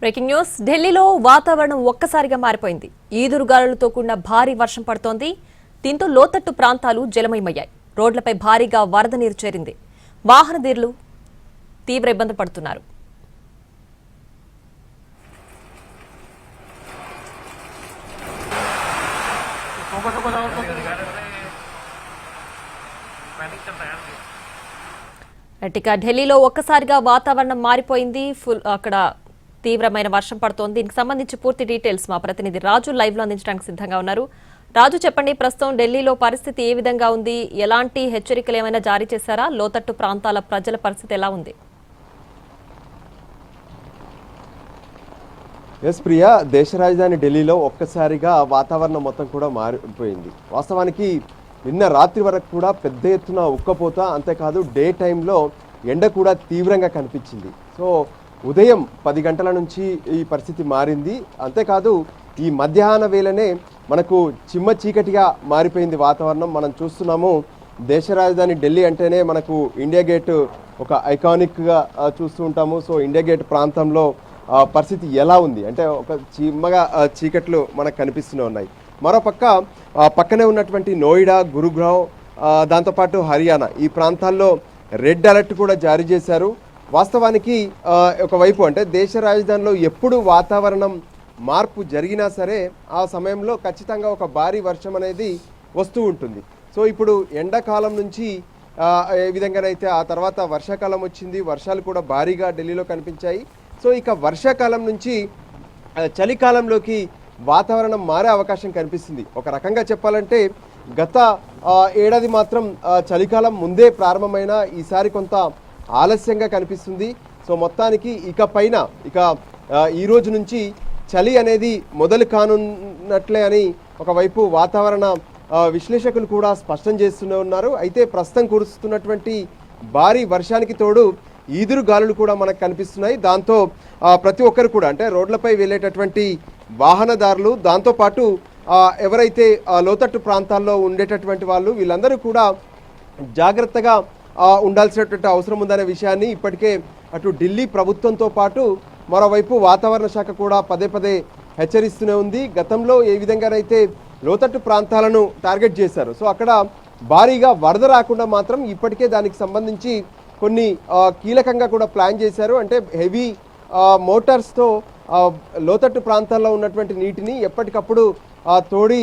Breaking news. ఢిల్లీలో వాతావరణం ఒక్కసారిగా మారిపోయింది. ఈదురుగాలులతో కూడిన భారీ వర్షం పడుతోంది. దీంతో లోతట్టు ప్రాంతాలు జలమయమయ్యాయి. రోడ్లపై భారీగా వరద నీరు చేరింది. వాహనదారులు తీవ్ర ఇబ్బందులు పడుతున్నారు. ఢిల్లీలో ఒక్కసారిగా వాతావరణం మారిపోయింది. అక్కడ తీవ్రమైన వర్షం పడుతోంది. దీనికి సంబంధించి పూర్తి డీటెయిల్స్ మా ప్రతినిధి రాజు లైవ్ లో అందించడానికి సిద్ధంగా ఉన్నారు. రాజు, చెప్పండి, ప్రస్తుతం ఢిల్లీలో పరిస్థితి ఏ విధంగా ఉంది? ఎలాంటి హెచ్చరికలు ఏమైనా జారీ చేశారా? లోతట్టు ప్రాంతాల ప్రజల పరిస్థితి ఎలా ఉంది? ఎస్ ప్రియా, దేశ రాజధాని ఢిల్లీలో ఒక్కసారిగా వాతావరణం మొత్తం కూడా మారిపోయింది. వాస్తవానికి నిన్న రాత్రి వరకు కూడా పెద్ద ఎత్తున ఉక్కపోత, అంతేకాదు డే టైంలో ఎండ కూడా తీవ్రంగా కనిపించింది. సో ఉదయం 10 గంటల నుంచి ఈ పరిస్థితి మారింది. అంతేకాదు ఈ మధ్యాహ్న వేళనే మనకు చిమ్మ చీకటిగా మారిపోయింది వాతావరణం. మనం చూస్తున్నాము, దేశ రాజధాని ఢిల్లీ అంటేనే మనకు ఇండియా గేట్ ఒక ఐకానిక్గా చూస్తూ ఉంటాము. సో ఇండియా గేట్ ప్రాంతంలో పరిస్థితి ఎలా ఉంది అంటే ఒక చిమ్మగా చీకట్లు మనకు కనిపిస్తూనే ఉన్నాయి. మరోపక్క పక్కనే ఉన్నటువంటి నోయిడా, గురుగ్రామ్, దాంతోపాటు హర్యానా ఈ ప్రాంతాల్లో రెడ్ అలర్ట్ కూడా జారీ చేశారు. వాస్తవానికి ఒకవైపు అంటే దేశ రాజధానిలో ఎప్పుడు వాతావరణం మార్పు జరిగినా సరే ఆ సమయంలో ఖచ్చితంగా ఒక భారీ వర్షం అనేది వస్తూ ఉంటుంది. సో ఇప్పుడు ఎండాకాలం నుంచి ఏ విధంగానైతే ఆ తర్వాత వర్షాకాలం వచ్చింది, వర్షాలు కూడా భారీగా ఢిల్లీలో కనిపించాయి. సో ఇక వర్షాకాలం నుంచి చలికాలంలోకి వాతావరణం మారే అవకాశం కనిపిస్తుంది. ఒక రకంగా చెప్పాలంటే గత ఏడాది మాత్రం చలికాలం ముందే ప్రారంభమైన ఈసారి కొంత ఆలస్యంగా కనిపిస్తుంది. సో మొత్తానికి ఇక ఈ రోజు నుంచి చలి అనేది మొదలు కానున్నట్లే అని ఒకవైపు వాతావరణ విశ్లేషకులు కూడా స్పష్టం చేస్తూనే ఉన్నారు. అయితే ప్రస్తుతం కురుస్తున్నటువంటి భారీ వర్షానికి తోడు ఈదురు గాలులు కూడా మనకు కనిపిస్తున్నాయి. దాంతో ప్రతి ఒక్కరు కూడా అంటే రోడ్లపై వెళ్ళేటటువంటి వాహనదారులు, దాంతోపాటు ఎవరైతే లోతట్టు ప్రాంతాల్లో ఉండేటటువంటి వాళ్ళు, వీళ్ళందరూ కూడా జాగ్రత్తగా ఉండాల్సినటువంటి అవసరం ఉందనే విషయాన్ని ఇప్పటికే అటు ఢిల్లీ ప్రభుత్వంతో పాటు మరోవైపు వాతావరణ శాఖ కూడా పదే పదే హెచ్చరిస్తూనే ఉంది. గతంలో ఏ విధంగానైతే లోతట్టు ప్రాంతాలను టార్గెట్ చేశారు, సో అక్కడ భారీగా వరద రాకుండా మాత్రం ఇప్పటికే దానికి సంబంధించి కొన్ని కీలకంగా కూడా ప్లాన్ చేశారు. అంటే హెవీ మోటార్స్తో లోతట్టు ప్రాంతాల్లో ఉన్నటువంటి నీటిని ఎప్పటికప్పుడు తోడి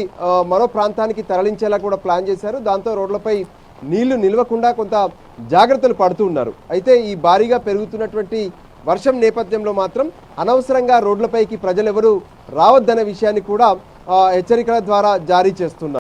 మరో ప్రాంతానికి తరలించేలా కూడా ప్లాన్ చేశారు. దాంతో రోడ్లపై నీళ్లు నిలవకుండా కొంత జాగ్రత్తలు పడుతూ ఉన్నారు. అయితే ఈ భారీగా పెరుగుతున్నటువంటి వర్షం నేపథ్యంలో మాత్రం అనవసరంగా రోడ్లపైకి ప్రజలెవరూ రావద్దనే విషయాన్ని కూడా హెచ్చరికల ద్వారా జారీ చేస్తున్నారు.